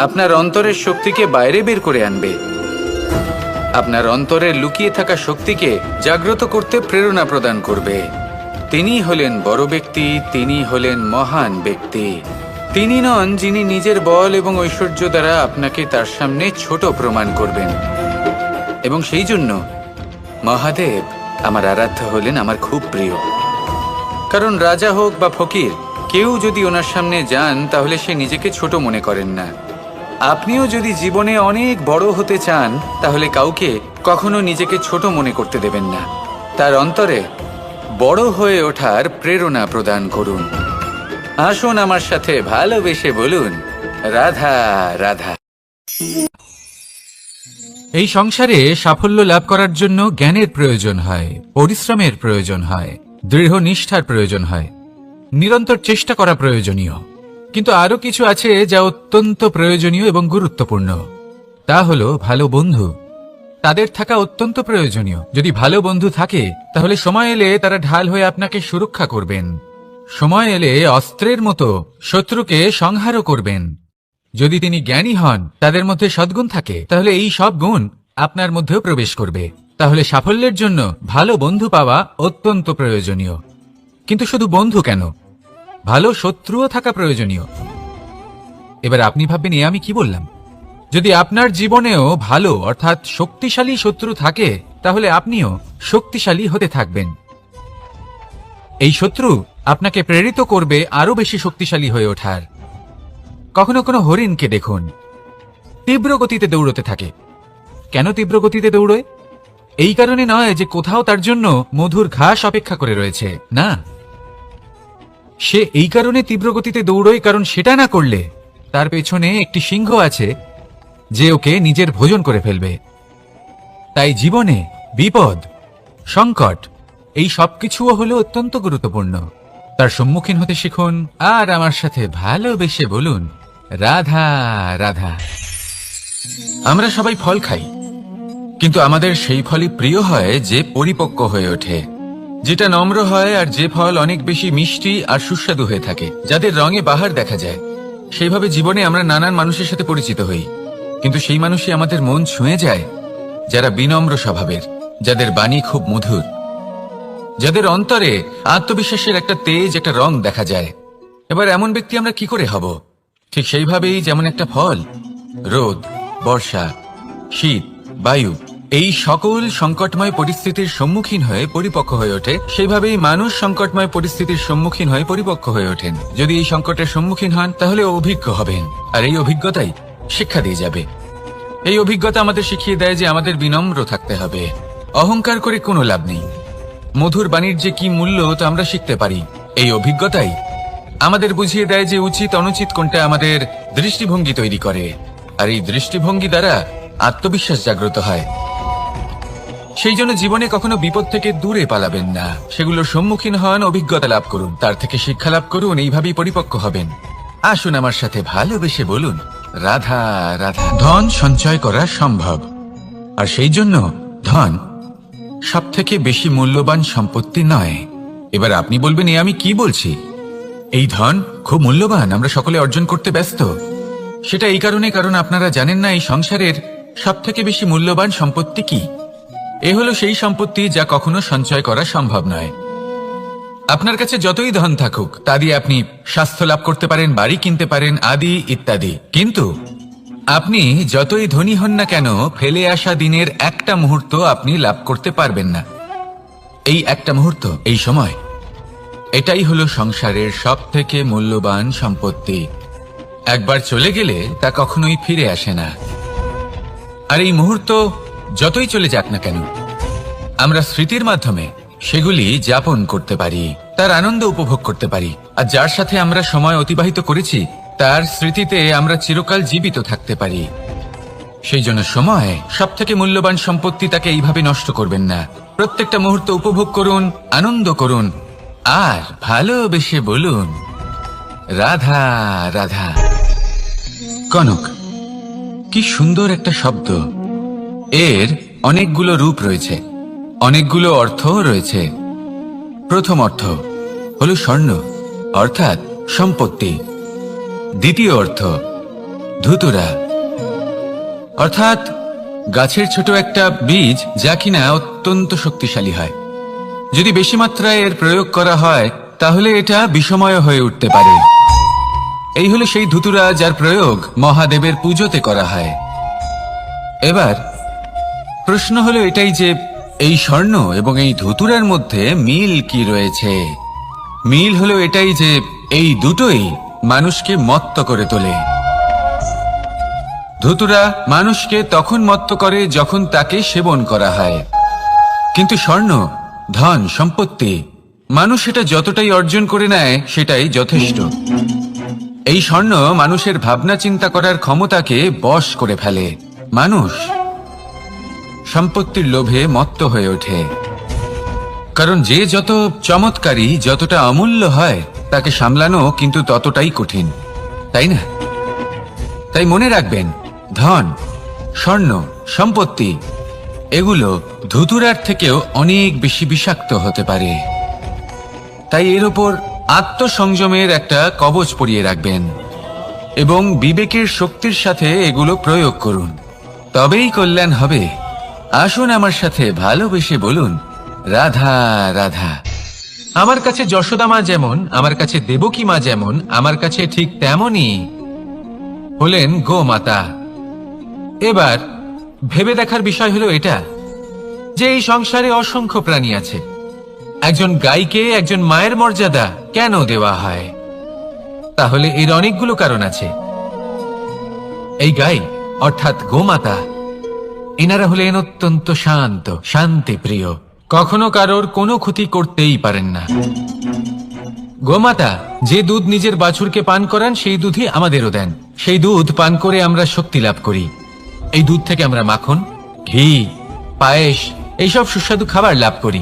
আপনার অন্তরের শক্তিকে বাইরে বের করে আনবে, আপনার অন্তরের লুকিয়ে থাকা শক্তিকে জাগ্রত করতে প্রেরণা প্রদান করবে। তিনি হলেন বড় ব্যক্তি, তিনি হলেন মহান ব্যক্তি। তিনি নন যিনি নিজের বল এবং ঐশ্বর্য দ্বারা আপনাকে তার সামনে ছোট প্রমাণ করবেন। এবং সেই জন্য মহাদেব আমার আরাধ্য হলেন আমার খুব প্রিয়। কারণ রাজা হোক বা ফকির, কেউ যদি ওনার সামনে যান তাহলে সে নিজেকে ছোট মনে করেন না। আপনিও যদি জীবনে অনেক বড় হতে চান তাহলে কাউকে কখনো নিজেকে ছোট মনে করতে দেবেন না। তার অন্তরে বড় হয়ে ওঠার প্রেরণা প্রদান করুন। আসুন আমার সাথে ভালোবেসে বলুন, রাধা রাধা। এই সংসারে সাফল্য লাভ করার জন্য জ্ঞানের প্রয়োজন হয়, পরিশ্রমের প্রয়োজন হয়, দৃঢ় নিষ্ঠার প্রয়োজন হয়, নিরন্তর চেষ্টা করা প্রয়োজনীয়। কিন্তু আরো কিছু আছে যা অত্যন্ত প্রয়োজনীয় এবং গুরুত্বপূর্ণ। তা হলো ভালো বন্ধু। তাদের থাকা অত্যন্ত প্রয়োজনীয়। যদি ভালো বন্ধু থাকে তাহলে সময় এলে তারা ঢাল হয়ে আপনাকে সুরক্ষা করবেন। সময় এলে অস্ত্রের মতো শত্রুকে সংহারও করবেন। যদি তিনি জ্ঞানী হন, তাদের মধ্যে সদ্গুণ থাকে, তাহলে এই সব গুণ আপনার মধ্যেও প্রবেশ করবে। তাহলে সাফল্যের জন্য ভালো বন্ধু পাওয়া অত্যন্ত প্রয়োজনীয়। কিন্তু শুধু বন্ধু কেন, ভালো শত্রুও থাকা প্রয়োজনীয়। এবার আপনি ভাববেন এ আমি কি বললাম? যদি আপনার জীবনেও ভালো অর্থাৎ শক্তিশালী শত্রু থাকে তাহলে আপনিও শক্তিশালী হতে থাকবেন। এই শত্রু আপনাকে প্রেরিত করবে আরো বেশি শক্তিশালী হয়ে ওঠার। কখনো কোনো হরিণকে দেখুন, তীব্র গতিতে দৌড়তে থাকে। কেন তীব্র গতিতে দৌড়য়? এই কারণে নয় যে কোথাও তার জন্য মধুর ঘাস অপেক্ষা করে রয়েছে, না। সে এই কারণে তীব্র গতিতে দৌড়য় কারণ সেটা না করলে তার পেছনে একটি সিংহ আছে যে ওকে নিজের ভোজন করে ফেলবে। তাই জীবনে বিপদ, সংকট এই সবকিছুও হলো অত্যন্ত গুরুত্বপূর্ণ। তার সম্মুখীন হতে শিখুন আর আমার সাথে ভালোবেসে বলুন, রাধা রাধা। আমরা সবাই ফল খাই, কিন্তু আমাদের সেই ফলই প্রিয় হয় যে পরিপক্ক হয়ে ওঠে, যেটা নম্র হয়, আর যে ফল অনেক বেশি মিষ্টি আর সুস্বাদু হয়ে থাকে, যাদের রঙে বাহার দেখা যায়। সেইভাবে জীবনে আমরা নানান মানুষের সাথে পরিচিত হই, কিন্তু সেই মানুষই আমাদের মন ছুঁয়ে যায় যারা বিনম্র স্বভাবের, যাদের বাণী খুব মধুর, যাদের অন্তরে আত্মবিশ্বাসের একটা তেজ, একটা রং দেখা যায়। এবার এমন ব্যক্তি আমরা কি করে হব? ঠিক সেইভাবেই যেমন একটা ফল রোদ, বর্ষা, শীত, বায়ু এই সকল সংকটময় পরিস্থিতির সম্মুখীন হয়ে পরিপক্ক হয়ে ওঠে, সেইভাবেই মানুষ সংকটময় পরিস্থিতির সম্মুখীন হয়ে পরিপক্ক হয়ে ওঠেন। যদি এই সংকটের সম্মুখীন হন তাহলে অভিজ্ঞ হবেন, আর এই অভিজ্ঞতাই শিক্ষা দিয়ে যাবে। এই অভিজ্ঞতা আমাদের শিখিয়ে দেয় যে আমাদের বিনম্র থাকতে হবে। অহংকার করে কোনো লাভ নেই। মধুর বাণীর যে কি মূল্য তা আমরা শিখতে পারি। এই অভিজ্ঞতাই আমাদের বুঝিয়ে দেয় যে উচিত অনুচিত কোনটা, আমাদের দৃষ্টিভঙ্গি তৈরি করে, আর এই দৃষ্টিভঙ্গি দ্বারা আত্মবিশ্বাস জাগ্রত হয়। সেই জন্য জীবনে কখনো বিপদ থেকে দূরে পালাবেন না, সেগুলোর সম্মুখীন হন, অভিজ্ঞতা লাভ করুন, তার থেকে শিক্ষা লাভ করুন, এইভাবেই পরিপক্ক হবেন। আসুন আমার সাথে ভালোবেসে বলুন, রাধা রাধা। ধন সঞ্চয় করা সম্ভব, আর সেই জন্য ধন সব থেকে বেশি মূল্যবান সম্পত্তি নয়। এবার আপনি বলবেন এ আমি কি বলছি? এই ধন খুব মূল্যবান, আমরা সকলে অর্জন করতে ব্যস্ত। সেটা এই কারণে কারণ আপনারা জানেন না এই সংসারের সব থেকে বেশি মূল্যবান সম্পত্তি কি। এ হলো সেই সম্পত্তি যা কখনো সঞ্চয় করা সম্ভব নয়। আপনার কাছে যতই ধন থাকুক তা দিয়ে আপনি স্বাস্থ্য লাভ করতে পারেন, বাড়ি কিনতে পারেন, আদি ইত্যাদি, কিন্তু আপনি যতই ধনী হন না কেন, ফেলে আসা দিনের একটা মুহূর্ত আপনি লাভ করতে পারবেন না। এই একটা মুহূর্ত, এই সময়, এটাই হলো সংসারের সব থেকে মূল্যবান সম্পত্তি। একবার চলে গেলে তা কখনোই ফিরে আসে না। আর এই মুহূর্ত যতই চলে যাক না কেন, আমরা স্মৃতির মাধ্যমে সেগুলি যাপন করতে পারি, তার আনন্দ উপভোগ করতে পারি। আর যার সাথে আমরা সময় অতিবাহিত করেছি তার স্মৃতিতে আমরা চিরকাল জীবিত থাকতে পারি। সেই জন্য সময় সব থেকে মূল্যবান সম্পত্তি, তাকে এইভাবে নষ্ট করবেন না। প্রত্যেকটা মুহূর্ত উপভোগ করুন, আনন্দ করুন, আর ভালোবেসে বলুন রাধা রাধা। কনক, কি সুন্দর একটা শব্দ। এর অনেকগুলো রূপ রয়েছে, অনেকগুলো অর্থও রয়েছে। প্রথম অর্থ হলো স্বর্ণ, অর্থাৎ সম্পত্তি। দ্বিতীয় অর্থ ধুতুরা, অর্থাৎ গাছের ছোট একটা বীজ, যা কিনা অত্যন্ত শক্তিশালী হয়। যদি বেশি মাত্রায় এর প্রয়োগ করা হয় তাহলে এটা বিষময় হয়ে উঠতে পারে। এই হলো সেই ধুতুরা যার প্রয়োগ মহাদেবের পুজোতে করা হয়। এবার প্রশ্ন হলো এটাই যে এই স্বর্ণ এবং এই ধুতুরার মধ্যে মিল কি রয়েছে। মিল হলো এটাই যে এই দুটোই মানুষকে মত্ত করে তোলে। ধুতুরা মানুষকে তখন মত্ত করে যখন তাকে সেবন করা হয়, কিন্তু স্বর্ণ, ধন, সম্পত্তি, মানুষ এটা যতটাই অর্জন করে নেয় সেটাই যথেষ্ট। এই স্বর্ণ মানুষের ভাবনা চিন্তা করার ক্ষমতাকে বশ করে ফেলে। মানুষ সম্পত্তির লোভে মত্ত হয়ে ওঠে, কারণ যে যত চমৎকারী, যতটা অমূল্য হয়, তাকে সামলানো কিন্তু ততটাই কঠিন, তাই না? তাই মনে রাখবেন, ধন, স্বর্ণ, সম্পত্তি এগুলো ধুতুরার থেকেও অনেক বেশি বিষাক্ত হতে পারে। তাই এর ওপর আত্মসংযমের একটা কবচ পরিয়ে রাখবেন এবং বিবেকের শক্তির সাথে এগুলো প্রয়োগ করুন, তবেই কল্যাণ হবে। আসুন আমার সাথে ভালোবেসে বলুন রাধা রাধা। আমার কাছে যশোদা মা যেমন, আমার কাছে দেবকী মা যেমন, আমার কাছে ঠিক তেমনই হলেন গোমাতা। এবার ভেবে দেখার বিষয় হলো এটা যে এই সংসারে অসংখ্য প্রাণী আছে, একজন গাইকে একজন মায়ের মর্যাদা কেন দেওয়া হয়? তাহলে এর অনেকগুলো কারণ আছে। এই গাই অর্থাৎ গোমাতা, এনারা হলেন অত্যন্ত শান্ত, শান্তিপ্রিয়, কখনো কারোর কোনো ক্ষতি করতেই পারেন না। গোমাতা যে দুধ নিজের বাছুরকে পান করান সেই দুধই আমাদেরও দেন। সেই দুধ পান করে আমরা শক্তি লাভ করি। এই দুধ থেকে আমরা মাখন, ঘি, পায়েস, এইসব সুস্বাদু খাবার লাভ করি।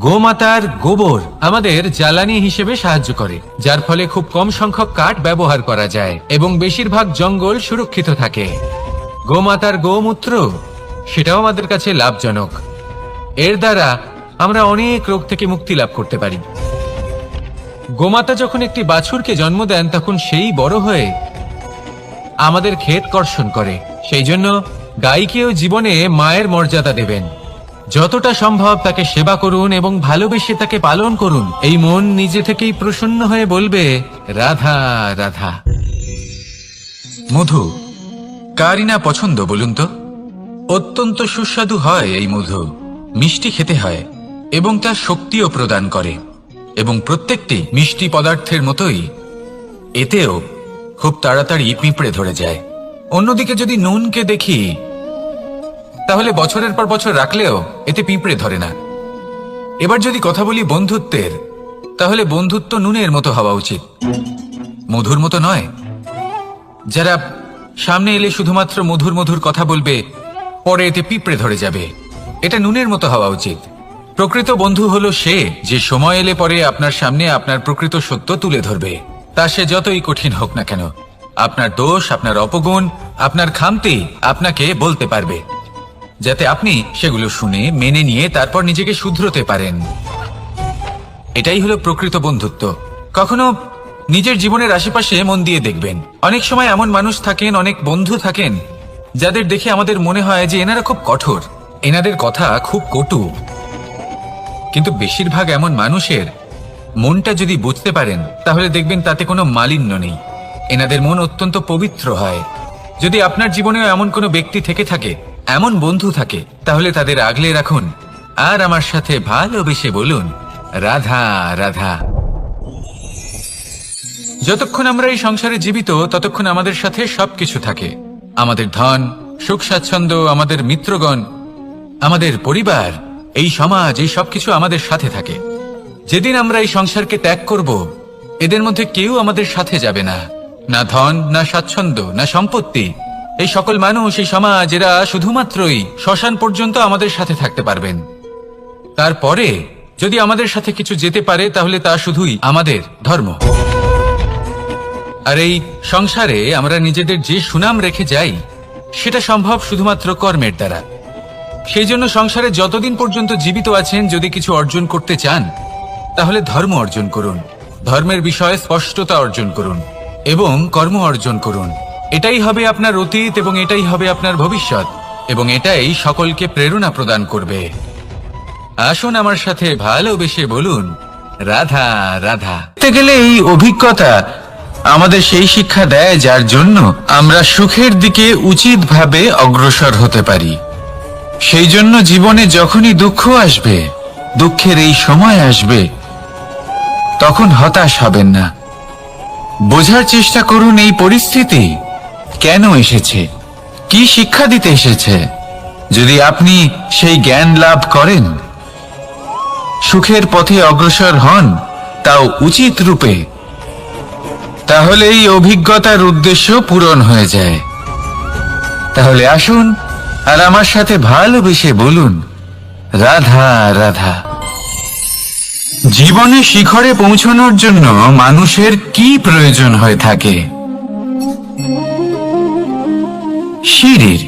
গোমাতার গোবর আমাদের জ্বালানি হিসেবে সাহায্য করে, যার ফলে খুব কম সংখ্যক কাঠ ব্যবহার করা যায় এবং বেশিরভাগ জঙ্গল সুরক্ষিত থাকে। গোমাতার গোমূত্র, সেটাও আমাদের কাছে লাভজনক। এর দ্বারা আমরা অনেক রোগ থেকে মুক্তি লাভ করতে পারি। গোমাতা যখন একটি বাছুরকে জন্ম দেন তখন সেই বড় হয়ে আমাদের ক্ষেত কর্ষণ করে। সেই জন্য গাইকেও জীবনে মায়ের মর্যাদা দেবেন। যতটা সম্ভব তাকে সেবা করুন এবং ভালোবেসে তাকে পালন করুন। এই মন নিজে থেকেই প্রসন্ন হয়ে বলবে রাধা রাধা। মধু কারই না পছন্দ বলুন তো? অত্যন্ত সুস্বাদু হয় এই মধু, মিষ্টি খেতে হয় এবং তা শক্তিও প্রদান করে। এবং প্রত্যেকটি মিষ্টি পদার্থের মতোই এতেও খুব তাড়াতাড়ি পিঁপড়ে ধরে যায়। অন্যদিকে যদি নুনকে দেখি তাহলে বছরের পর বছর রাখলেও এতে পিঁপড়ে ধরে না। এবার যদি কথা বলি বন্ধুত্বের, তাহলে বন্ধুত্ব নুনের মতো হওয়া উচিত, মধুর মতো নয়। যারা সামনে এলে শুধুমাত্র মধুর মধুর কথা বলবে, পরে এতে পিঁপড়ে ধরে যাবে, এটা নুনের মতো হওয়া উচিত। প্রকৃত বন্ধু হলো সে যে সময় এলে পরে আপনার সামনে আপনার প্রকৃত সত্য তুলে ধরবে, তা সে যতই কঠিন হোক না কেন। আপনার দোষ, আপনার অপগুণ, আপনার খামতি আপনাকে বলতে পারবে, যাতে আপনি সেগুলো শুনে মেনে নিয়ে তারপর নিজেকে শুধরোতে পারেন। এটাই হলো প্রকৃত বন্ধুত্ব। কখনো নিজের জীবনের আশেপাশে মন দিয়ে দেখবেন, অনেক সময় এমন মানুষ থাকেন, অনেক বন্ধু থাকেন, যাদের দেখে আমাদের মনে হয় যে এনারা খুব কঠোর, এনাদের কথা খুব কটু। কিন্তু বেশিরভাগ এমন মানুষের মনটা যদি বুঝতে পারেন তাহলে দেখবেন তাতে কোনো মালিন্য নেই। এনাদের মন অত্যন্ত পবিত্র হয়। যদি আপনার জীবনেও এমন কোনো ব্যক্তি থেকে থাকে, এমন বন্ধু থাকে, তাহলে তাদের আগলে রাখুন আর আমার সাথে ভালোবেসে বলুন, রাধা রাধা। যতক্ষণ আমরা এই সংসারে জীবিত, ততক্ষণ আমাদের সাথে সবকিছু থাকে। আমাদের ধন, সুখ স্বাচ্ছন্দ্য, আমাদের মিত্রগণ, আমাদের পরিবার, এই সমাজ, এই সবকিছু আমাদের সাথে থাকে। যেদিন আমরা এই সংসারকে ত্যাগ করব, এদের মধ্যে কেউ আমাদের সাথে যাবে না। না ধন, না স্বাচ্ছন্দ্য, না সম্পত্তি। এই সকল মানুষ, এই সমাজ, এরা শুধুমাত্রই শ্মশান পর্যন্ত আমাদের সাথে থাকতে পারবেন। তারপরে যদি আমাদের সাথে কিছু যেতে পারে, তাহলে তা শুধুই আমাদের ধর্ম। আর এই সংসারে আমরা নিজেদের যে সুনাম রেখে যাই, সেটা সম্ভব শুধুমাত্র কর্মের দ্বারা। সেই জন্য সংসারে যতদিন পর্যন্ত জীবিত আছেন, যদি কিছু অর্জন করতে চান, তাহলে ধর্ম অর্জন করুন, ধর্মের বিষয়ে স্পষ্টতা অর্জন করুন এবং কর্ম অর্জন করুন। এটাই হবে আপনার অতীত এবং এটাই হবে আপনার ভবিষ্যৎ, এবং এটাই সকলকে প্রেরণা প্রদান করবে। আসুন আমার সাথে ভালোবেসে বলুন, রাধা রাধা। বলতে গেলে এই অভিজ্ঞতা আমাদের সেই শিক্ষা দেয়, যার জন্য আমরা সুখের দিকে উচিতভাবে অগ্রসর হতে পারি। সেই জন্য জীবনে যখনই দুঃখ আসবে, দুঃখের এই সময় আসবে, তখন হতাশ হবেন না। বোঝার চেষ্টা করুন এই পরিস্থিতি কেন এসেছে, কি শিক্ষা দিতে এসেছে। যদি আপনি সেই জ্ঞান লাভ করেন, সুখের পথে অগ্রসর হন, তাও উচিত রূপে, তাহলে এই অভিজ্ঞতার উদ্দেশ্য পূরণ হয়ে যায়। তাহলে আসুন আর আমার সাথে ভালোবেসে বলুন, রাধা রাধা। জীবনে শিখরে পৌঁছানোর জন্য মানুষের কি প্রয়োজন হয়ে থাকে? সিঁড়ির।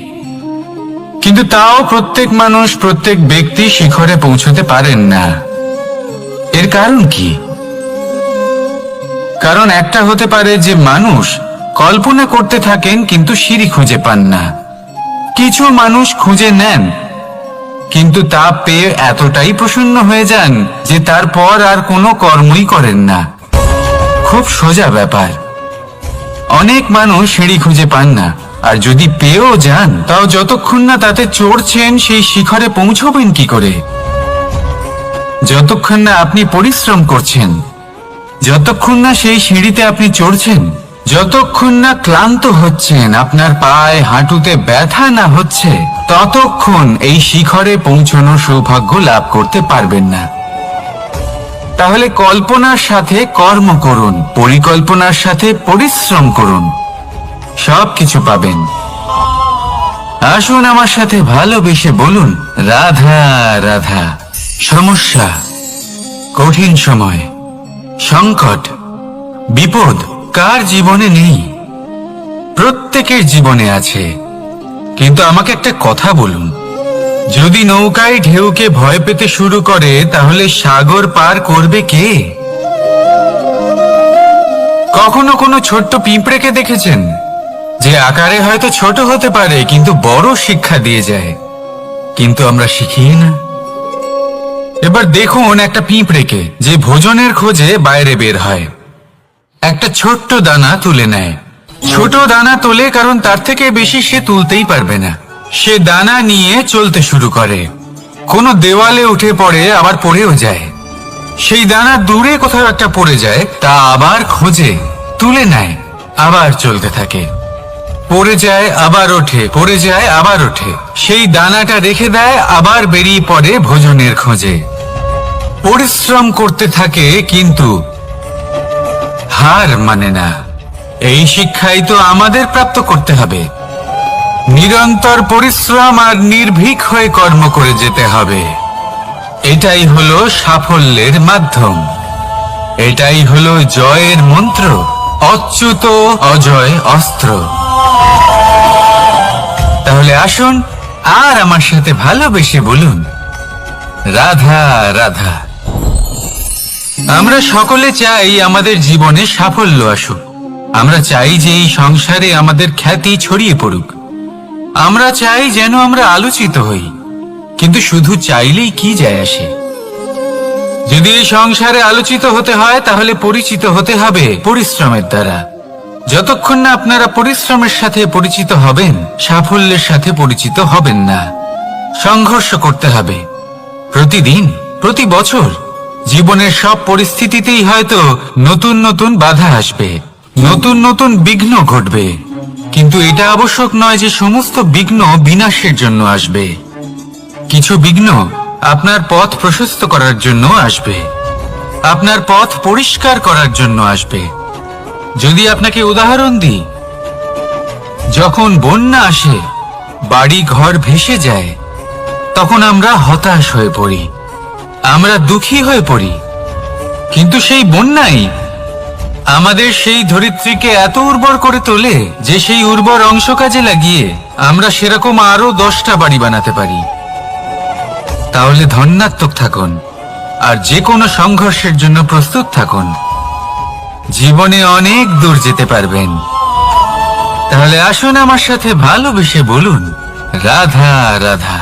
কিন্তু তাও প্রত্যেক মানুষ, প্রত্যেক ব্যক্তি শিখরে পৌঁছতে পারেন না। এর কারণ কি? কারণ একটা হতে পারে যে মানুষ কল্পনা করতে থাকেন কিন্তু সিঁড়ি খুঁজে পান না। কিছু মানুষ খুঁজে নেন, কিন্তু তা পেয়ে এতটাই প্রসন্ন হয়ে যান যে তারপর আর কোনো কর্মই করেন না। খুব সোজা ব্যাপার। অনেক মানুষ সিঁড়ি খুঁজে পান না, আর যদি পেয়েও যান, তাও যতক্ষণ না তাতে চড়ছেন, সেই শিখরে পৌঁছবেন কি করে? যতক্ষণ না আপনি পরিশ্রম করছেন, যতক্ষণ না সেই সিঁড়িতে আপনি চড়ছেন, যতক্ষণ না ক্লান্ত হচ্ছেন, আপনার পায়ে হাঁটুতে ব্যথা না হচ্ছে, ততক্ষণ এই শিখরে পৌঁছানোর সৌভাগ্য লাভ করতে পারবেন না। তাহলে কল্পনার সাথে কর্ম করুন, পরিকল্পনার সাথে পরিশ্রম করুন, সবকিছু পাবেন। আসুন আমার সাথে ভালোবেসে বলুন, রাধা রাধা। সমস্যা, কঠিন সময়, সংকট, বিপদ কার জীবনে নেই? প্রত্যেকের জীবনে আছে। কিন্তু আমাকে একটা কথা বলুন, যদি নৌকায় ঢেউকে ভয় পেতে শুরু করে, তাহলে সাগর পার করবে কে? কখনো কোনো ছোট্ট পিঁপড়েকে দেখেছেন, যে আকারে হয়তো ছোট হতে পারে কিন্তু বড় শিক্ষা দিয়ে যায়? কিন্তু আমরা শিখি না। এবার দেখুন একটা পিঁপড়েকে, যে ভোজনের খোঁজে বাইরে বের হয়, একটা ছোট্ট দানা তুলে নেয়। ছোট দানা তোলে কারণ তার থেকে বেশি সে তুলতেই পারবে না। সে দানা নিয়ে চলতে শুরু করে, কোনো দেওয়ালে উঠে পড়ে, আবার পড়েও যায়। সেই দানা দূরে কোথাও একটা পড়ে যায়, তা আবার খোঁজে, তুলে নেয়, আবার চলতে থাকে। পড়ে যায়, আবার ওঠে, পড়ে যায়, আবার ওঠে। সেই দানাটা রেখে দেয়, আবার বেরিয়ে পড়ে ভোজনের খোঁজে। পরিশ্রম করতে থাকে কিন্তু হার মানে না। এই শিক্ষাই তো আমাদের প্রাপ্ত করতে হবে। নিরন্তর পরিশ্রম আর নির্ভীক হয়ে কর্ম করে যেতে হবে। এটাই হলো সাফল্যের মাধ্যম, এটাই হলো জয়ের মন্ত্র, অচ্যুত অজয় অস্ত্র। তাহলে আসুন আর আমার সাথে ভালোবেসে বলুন, রাধা রাধা। আমরা সকলে চাই আমাদের জীবনে সাফল্য আসুক। আমরা চাই যে এই সংসারে আমাদের খ্যাতি ছড়িয়ে পড়ুক। আমরা চাই যেন আমরা আলোচিত হই। কিন্তু শুধু চাইলেই কি যায় আসে? যদি এই সংসারে আলোচিত হতে হয়, তাহলে পরিচিত হতে হবে পরিশ্রমের দ্বারা। যতক্ষণ না আপনারা পরিশ্রমের সাথে পরিচিত হবেন, সাফল্যের সাথে পরিচিত হবেন না। সংঘর্ষ করতে হবে প্রতিদিন, প্রতি বছর। জীবনের সব পরিস্থিতিতেই হয়তো নতুন নতুন বাধা আসবে, নতুন নতুন বিঘ্ন ঘটবে, কিন্তু এটা আবশ্যক নয় যে সমস্ত বিঘ্ন বিনাশের জন্য আসবে। কিছু বিঘ্ন আপনার পথ প্রশস্ত করার জন্য আসবে, আপনার পথ পরিষ্কার করার জন্য আসবে। যদি আপনাকে উদাহরণ দিই, যখন বন্যা আসে, বাড়ি ঘর ভেসে যায়, তখন আমরা হতাশ হয়ে পড়ি, আমরা দুঃখী হয়ে পড়ি। কিন্তু সেই বন্যাই আমাদের সেই ধরিত্রীকে এত উর্বর করে তোলে যে সেই উর্বর অংশ কাজে লাগিয়ে আমরা সেরকম আরো 10টা বাড়ি বানাতে পারি। তাহলে ধন্যাত্মক থাকুন আর যে কোনো সংঘর্ষের জন্য প্রস্তুত থাকুন। জীবনে অনেক দূর যেতে পারবেন। তাহলে আসুন আমার সাথে ভালোবেসে বলুন, রাধা রাধা।